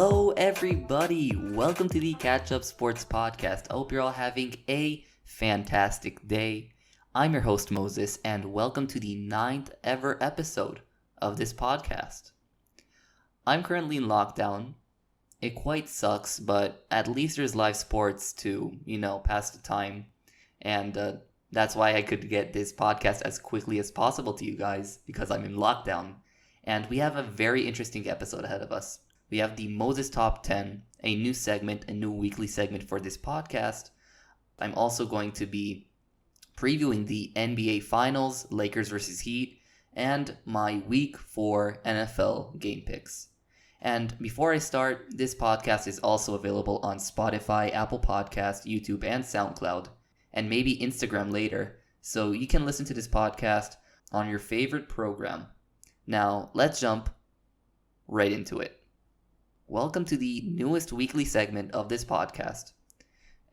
Hello, everybody. Welcome to the Catch Up Sports Podcast. I hope you're all having a fantastic day. I'm your host, Moses, and welcome to the 9th ever episode of this podcast. I'm currently in lockdown. It quite sucks, but at least there's live sports to, pass the time. And that's why I could get this podcast as quickly as possible to you guys, because I'm in lockdown. And we have a very interesting episode ahead of us. We have the Moses Top 10, a new segment, a new weekly segment for this podcast. I'm also going to be previewing the NBA Finals, Lakers versus Heat, and my Week 4 NFL game picks. And before I start, this podcast is also available on Spotify, Apple Podcasts, YouTube, and Soundcloud, and maybe Instagram later, so you can listen to this podcast on your favorite program. Now, let's jump right into it. Welcome to the newest weekly segment of this podcast,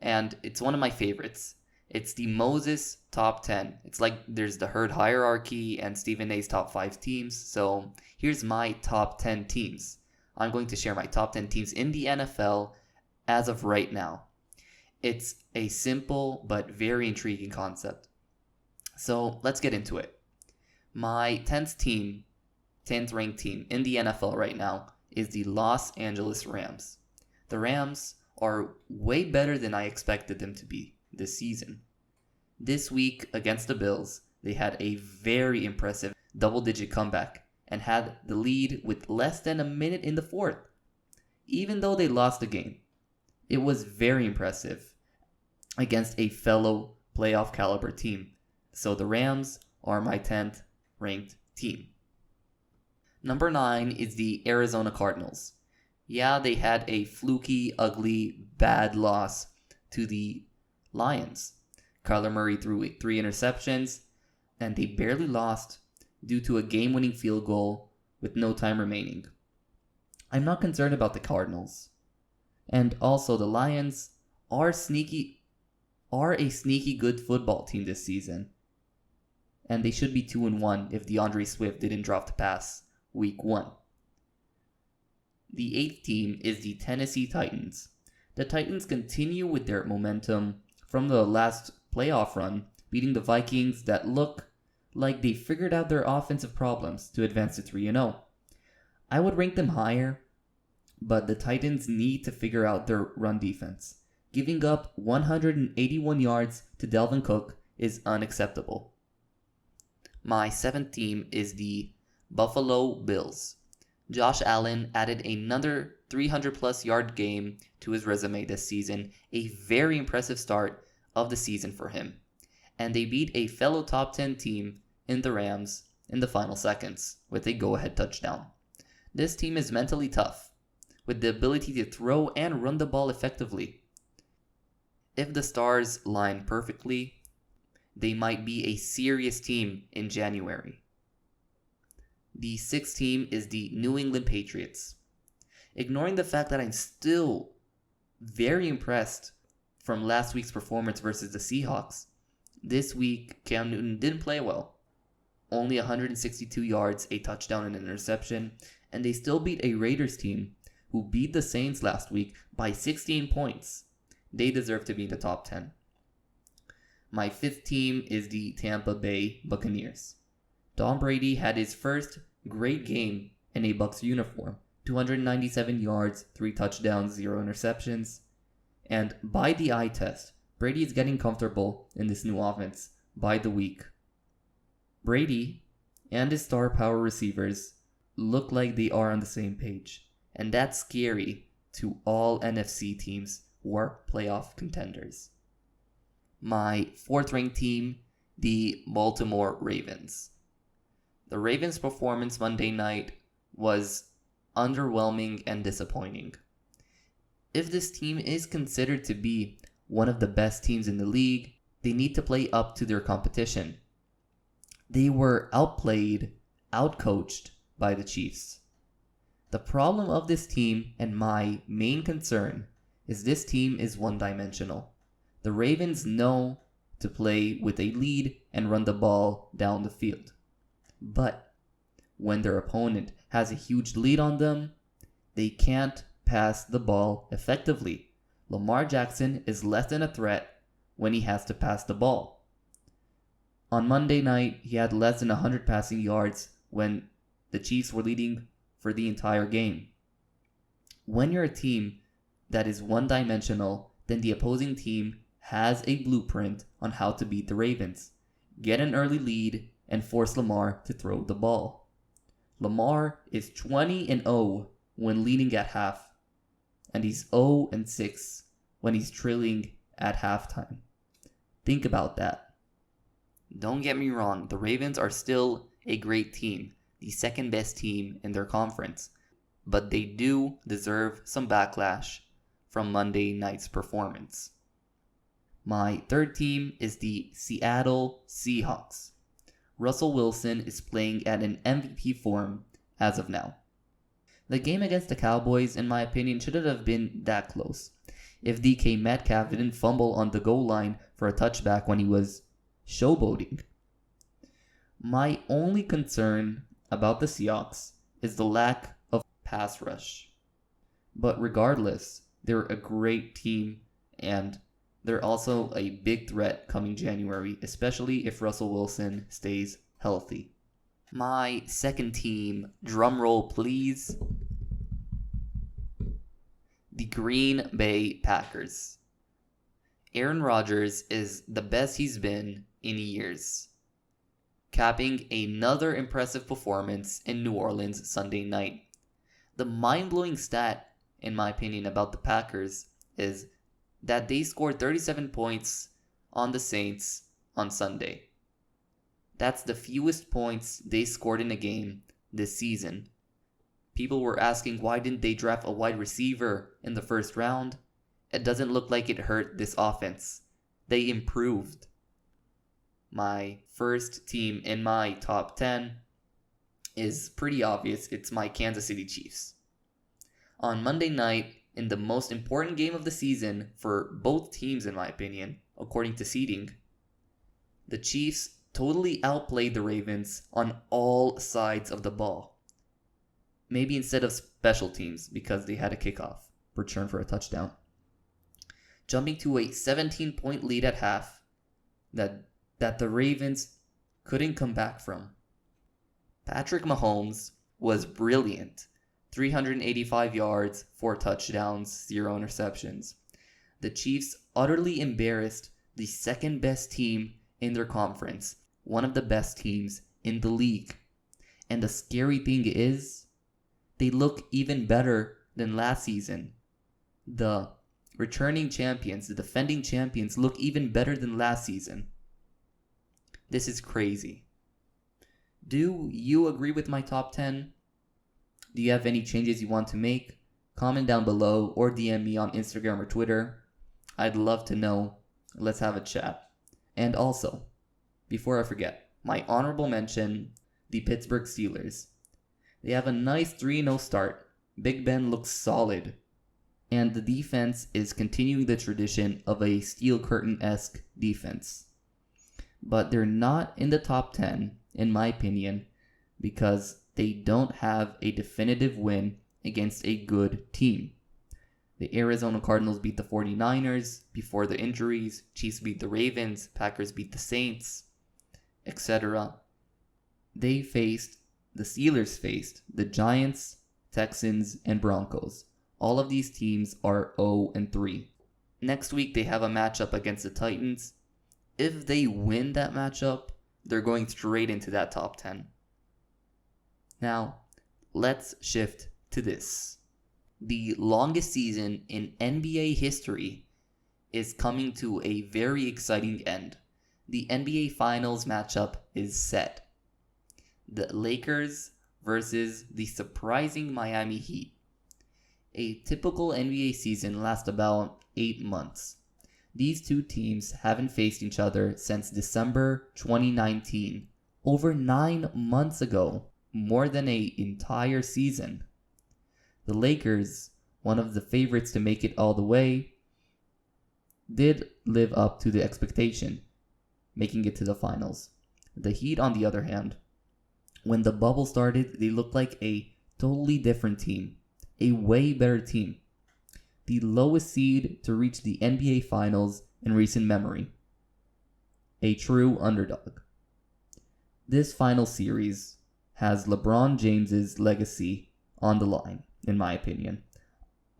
and it's one of my favorites. It's the Moses Top 10. It's like there's the herd hierarchy and Stephen A's top 5 teams, so here's my top 10 teams. I'm going to share my top 10 teams in the NFL as of right now. It's a simple but very intriguing concept. So let's get into it. My 10th ranked team in the NFL right now is the Los Angeles Rams. The Rams are way better than I expected them to be this season. This week against the Bills, they had a very impressive double-digit comeback and had the lead with less than a minute in the fourth. Even though they lost the game, it was very impressive against a fellow playoff caliber team. So the Rams are my 10th ranked team. Number 9 is the Arizona Cardinals. Yeah, they had a fluky, ugly, bad loss to the Lions. Kyler Murray threw 3 interceptions, and they barely lost due to a game-winning field goal with no time remaining. I'm not concerned about the Cardinals. And also, the Lions are a sneaky good football team this season. And they should be 2-1 if DeAndre Swift didn't drop the pass Week 1. The 8th team is the Tennessee Titans. The Titans continue with their momentum from the last playoff run, beating the Vikings that look like they figured out their offensive problems to advance to 3-0. I would rank them higher, but the Titans need to figure out their run defense. Giving up 181 yards to Dalvin Cook is unacceptable. My 7th team is the Buffalo Bills. Josh Allen added another 300-plus yard game to his resume this season, a very impressive start of the season for him. And they beat a fellow top 10 team in the Rams in the final seconds with a go-ahead touchdown. This team is mentally tough, with the ability to throw and run the ball effectively. If the stars line perfectly, they might be a serious team in January. The 6th team is the New England Patriots. Ignoring the fact that I'm still very impressed from last week's performance versus the Seahawks, this week Cam Newton didn't play well. Only 162 yards, a touchdown and an interception, and they still beat a Raiders team who beat the Saints last week by 16 points. They deserve to be in the top 10. My 5th team is the Tampa Bay Buccaneers. Tom Brady had his first great game in a Bucs uniform. 297 yards, 3 touchdowns, 0 interceptions. And by the eye test, Brady is getting comfortable in this new offense by the week. Brady and his star power receivers look like they are on the same page. And that's scary to all NFC teams who are playoff contenders. My 4th ranked team, the Baltimore Ravens. The Ravens' performance Monday night was underwhelming and disappointing. If this team is considered to be one of the best teams in the league, they need to play up to their competition. They were outplayed, outcoached by the Chiefs. The problem of this team, and my main concern, is this team is one-dimensional. The Ravens know to play with a lead and run the ball down the field. But when their opponent has a huge lead on them, they can't pass the ball effectively. Lamar Jackson is less than a threat when he has to pass the ball. On Monday night, he had less than 100 passing yards when the Chiefs were leading for the entire game. When you're a team that is one-dimensional, then the opposing team has a blueprint on how to beat the Ravens. Get an early lead and force Lamar to throw the ball. Lamar is 20-0 when leading at half, and he's 0-6 when he's trailing at halftime. Think about that. Don't get me wrong, the Ravens are still a great team, the second best team in their conference, but they do deserve some backlash from Monday night's performance. My third team is the Seattle Seahawks. Russell Wilson is playing at an MVP form as of now. The game against the Cowboys, in my opinion, shouldn't have been that close if DK Metcalf didn't fumble on the goal line for a touchback when he was showboating. My only concern about the Seahawks is the lack of pass rush. But regardless, they're a great team and they're also a big threat coming January, especially if Russell Wilson stays healthy. My second team, drumroll please, the Green Bay Packers. Aaron Rodgers is the best he's been in years, capping another impressive performance in New Orleans Sunday night. The mind-blowing stat, in my opinion, about the Packers is that they scored 37 points on the Saints on Sunday. That's the fewest points they scored in a game this season. People were asking why didn't they draft a wide receiver in the first round? It doesn't look like it hurt this offense. They improved. My first team in my top 10 is pretty obvious. It's my Kansas City Chiefs. On Monday night, in the most important game of the season for both teams, in my opinion, according to seeding, the Chiefs totally outplayed the Ravens on all sides of the ball. Maybe instead of special teams, because they had a kickoff return for a touchdown. Jumping to a 17-point lead at half that the Ravens couldn't come back from. Patrick Mahomes was brilliant. 385 yards, 4 touchdowns, 0 interceptions. The Chiefs utterly embarrassed the second best team in their conference, one of the best teams in the league. And the scary thing is, they look even better than last season. The returning champions, the defending champions, look even better than last season. This is crazy. Do you agree with my top 10? Do you have any changes you want to make? Comment down below or DM me on Instagram or Twitter. I'd love to know. Let's have a chat. And also, before I forget, my honorable mention, the Pittsburgh Steelers. They have a nice 3-0 start. Big Ben looks solid. And the defense is continuing the tradition of a Steel Curtain-esque defense. But they're not in the top 10, in my opinion, because they don't have a definitive win against a good team. The Arizona Cardinals beat the 49ers before the injuries. Chiefs beat the Ravens. Packers beat the Saints, etc. The Steelers faced the Giants, Texans, and Broncos. All of these teams are 0-3. Next week, they have a matchup against the Titans. If they win that matchup, they're going straight into that top 10. Now, let's shift to this. The longest season in NBA history is coming to a very exciting end. The NBA Finals matchup is set. The Lakers versus the surprising Miami Heat. A typical NBA season lasts about 8 months. These two teams haven't faced each other since December 2019, over 9 months ago, more than an entire season. The Lakers, one of the favorites to make it all the way, did live up to the expectation, making it to the finals. The Heat, on the other hand, when the bubble started, they looked like a totally different team, a way better team. the lowest seed to reach the NBA Finals in recent memory. A true underdog. This final series has LeBron James's legacy on the line, in my opinion.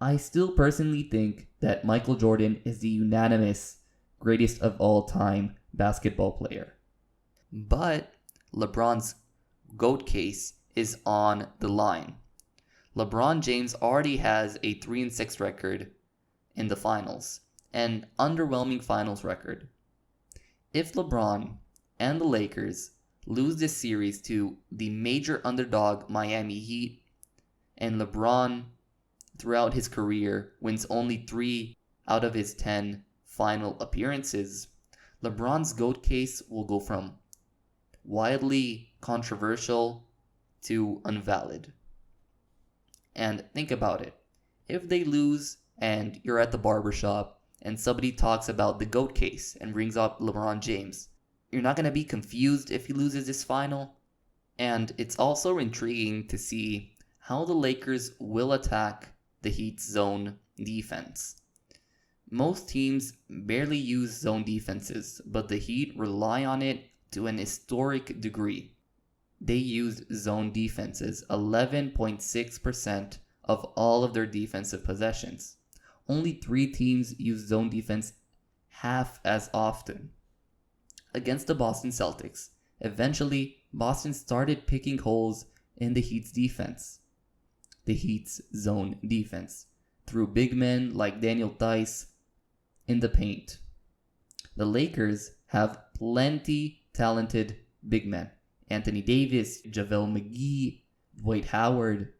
I still personally think that Michael Jordan is the unanimous greatest of all time basketball player. But LeBron's GOAT case is on the line. LeBron James already has a 3-6 record in the finals, an underwhelming finals record. If LeBron and the Lakers lose this series to the major underdog Miami Heat, and LeBron throughout his career wins only 3 out of his 10 final appearances, LeBron's GOAT case will go from wildly controversial to invalid. And think about it. If they lose and you're at the barbershop and somebody talks about the GOAT case and brings up LeBron James, you're not going to be confused if he loses this final. And it's also intriguing to see how the Lakers will attack the Heat's zone defense. Most teams barely use zone defenses, but the Heat rely on it to an historic degree. They used zone defenses 11.6% of all of their defensive possessions. Only 3 teams use zone defense half as often. Against the Boston Celtics, eventually Boston started picking holes in the Heat's defense. The Heat's zone defense through big men like Daniel Tice in the paint. The Lakers have plenty talented big men. Anthony Davis, JaVale McGee, Dwight Howard.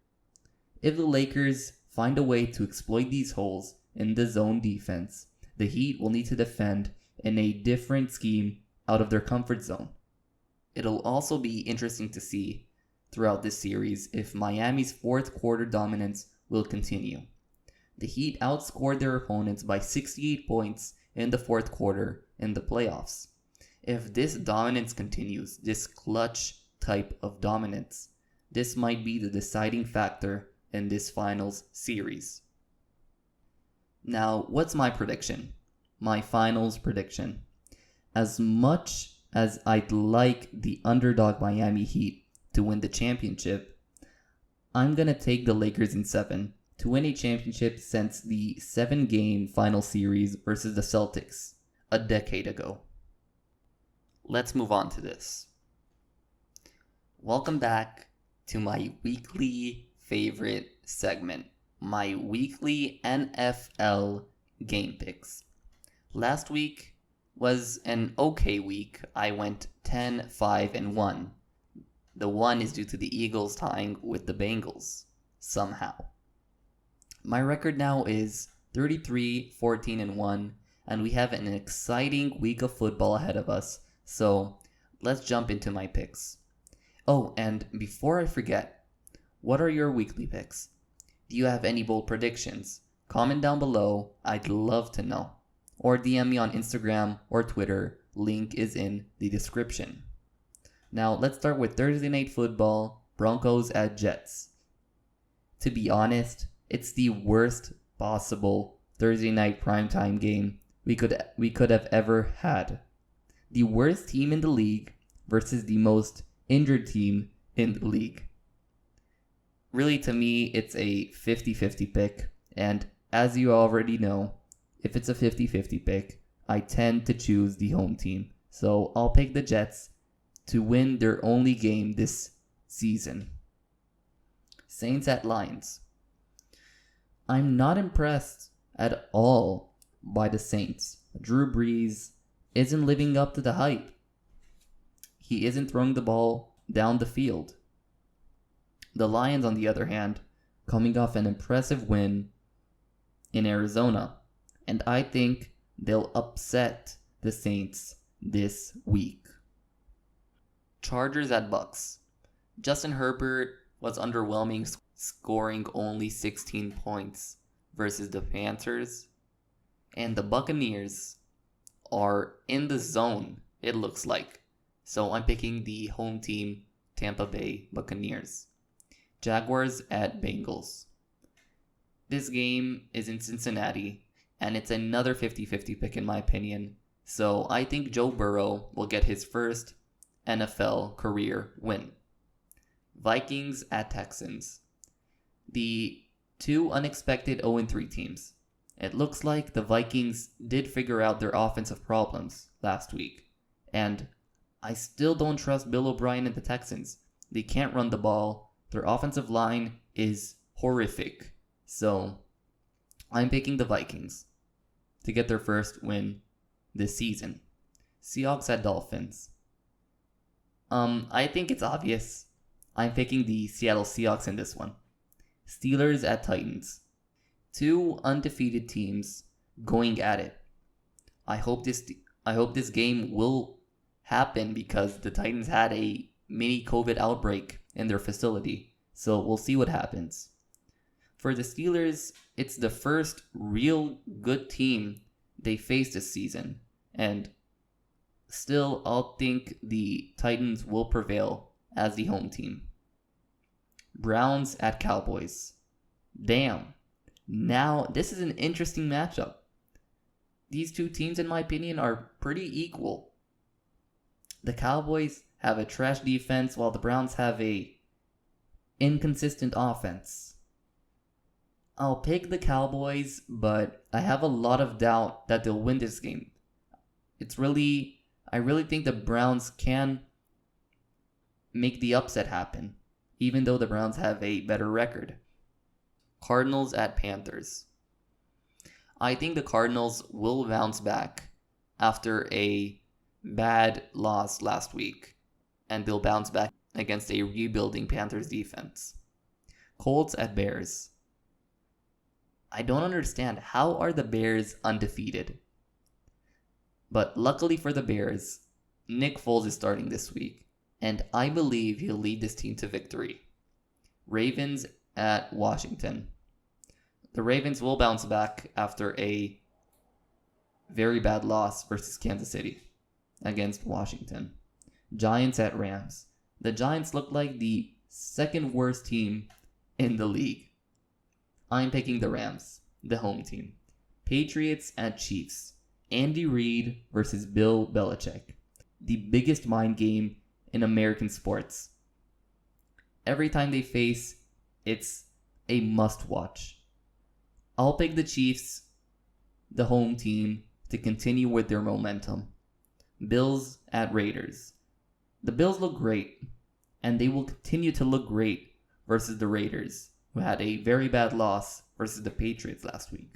If the Lakers find a way to exploit these holes in the zone defense, the Heat will need to defend in a different scheme out of their comfort zone. It'll also be interesting to see throughout this series if Miami's fourth quarter dominance will continue. The Heat outscored their opponents by 68 points in the fourth quarter in the playoffs. If this dominance continues, this clutch type of dominance, this might be the deciding factor in this finals series. Now, what's my prediction? My finals prediction. As much as I'd like the underdog Miami Heat to win the championship, I'm going to take the Lakers in 7 to win a championship since the 7-game final series versus the Celtics a decade ago. Let's move on to this. Welcome back to my weekly favorite segment, my weekly NFL game picks. Last week was an okay week. I went 10-5-1. The 1 is due to the Eagles tying with the Bengals somehow. My record now is 33-14-1, and we have an exciting week of football ahead of us. So let's jump into my picks. Oh, and before I forget, what are your weekly picks? Do you have any bold predictions? Comment down below. I'd love to know. Or DM me on Instagram or Twitter. Link is in the description. Now let's start with Thursday Night Football, Broncos at Jets. To be honest, it's the worst possible Thursday night primetime game we could have ever had. The worst team in the league versus the most injured team in the league. Really, to me, it's a 50-50 pick. And as you already know, if it's a 50-50 pick, I tend to choose the home team. So I'll pick the Jets to win their only game this season. Saints at Lions. I'm not impressed at all by the Saints. Drew Brees isn't living up to the hype. He isn't throwing the ball down the field. The Lions, on the other hand, coming off an impressive win in Arizona, and I think they'll upset the Saints this week. Chargers at Bucks. Justin Herbert was underwhelming, scoring only 16 points versus the Panthers, and the Buccaneers are in the zone, it looks like. So I'm picking the home team, Tampa Bay Buccaneers. Jaguars at Bengals. This game is in Cincinnati, and it's another 50-50 pick in my opinion. So I think Joe Burrow will get his first NFL career win. Vikings at Texans. The two unexpected 0-3 teams. It looks like the Vikings did figure out their offensive problems last week. And I still don't trust Bill O'Brien and the Texans. They can't run the ball. Their offensive line is horrific. So I'm picking the Vikings to get their first win this season. Seahawks at Dolphins. I think it's obvious. I'm picking the Seattle Seahawks in this one. Steelers at Titans. Two undefeated teams going at it. I hope this game will happen because the Titans had a mini COVID outbreak in their facility. So we'll see what happens. For the Steelers, it's the first real good team they faced this season. And still, I'll think the Titans will prevail as the home team. Browns at Cowboys. Damn. Now, this is an interesting matchup. These two teams, in my opinion, are pretty equal. The Cowboys have a trash defense while the Browns have a inconsistent offense. I'll pick the Cowboys, but I have a lot of doubt that they'll win this game. I really think the Browns can make the upset happen, even though the Browns have a better record. Cardinals at Panthers. I think the Cardinals will bounce back after a bad loss last week, and they'll bounce back against a rebuilding Panthers defense. Colts at Bears. I don't understand, how are the Bears undefeated? But luckily for the Bears, Nick Foles is starting this week, and I believe he'll lead this team to victory. Ravens at Washington. The Ravens will bounce back after a very bad loss versus Kansas City against Washington. Giants at Rams. The Giants look like the second worst team in the league. I'm picking the Rams, the home team. Patriots at Chiefs. Andy Reid versus Bill Belichick. The biggest mind game in American sports. Every time they face, it's a must-watch. I'll pick the Chiefs, the home team, to continue with their momentum. Bills at Raiders. The Bills look great, and they will continue to look great versus the Raiders, who had a very bad loss versus the Patriots last week.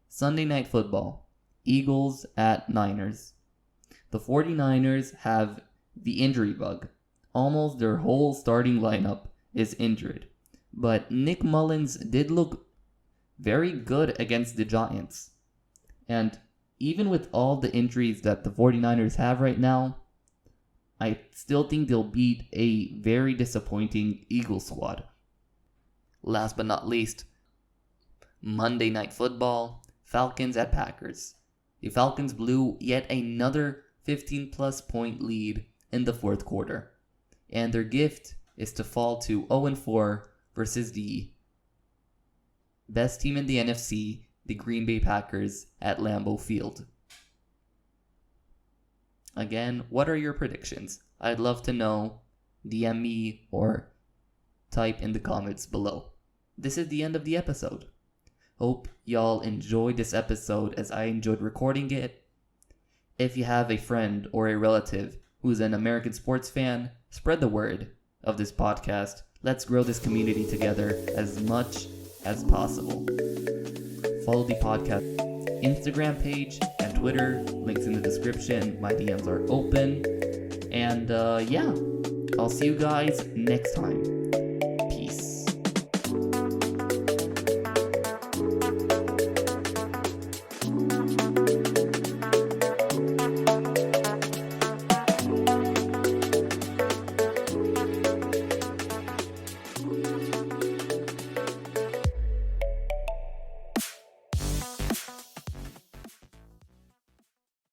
Sunday Night Football. Eagles at Niners. The 49ers have the injury bug. Almost their whole starting lineup is injured. But Nick Mullins did look very good against the Giants. And even with all the injuries that the 49ers have right now, I still think they'll beat a very disappointing Eagles squad. Last but not least, Monday Night Football, Falcons at Packers. The Falcons blew yet another 15-plus point lead in the fourth quarter. And their gift is to fall to 0-4 versus the best team in the NFC, the Green Bay Packers, at Lambeau Field. Again, what are your predictions? I'd love to know. DM me or type in the comments below. This is the end of the episode. Hope y'all enjoyed this episode as I enjoyed recording it. If you have a friend or a relative who's an American sports fan, spread the word of this podcast. Let's grow this community together as much as possible. Follow the podcast Instagram page and Twitter. Links in the description. My DMs are open. And yeah, I'll see you guys next time.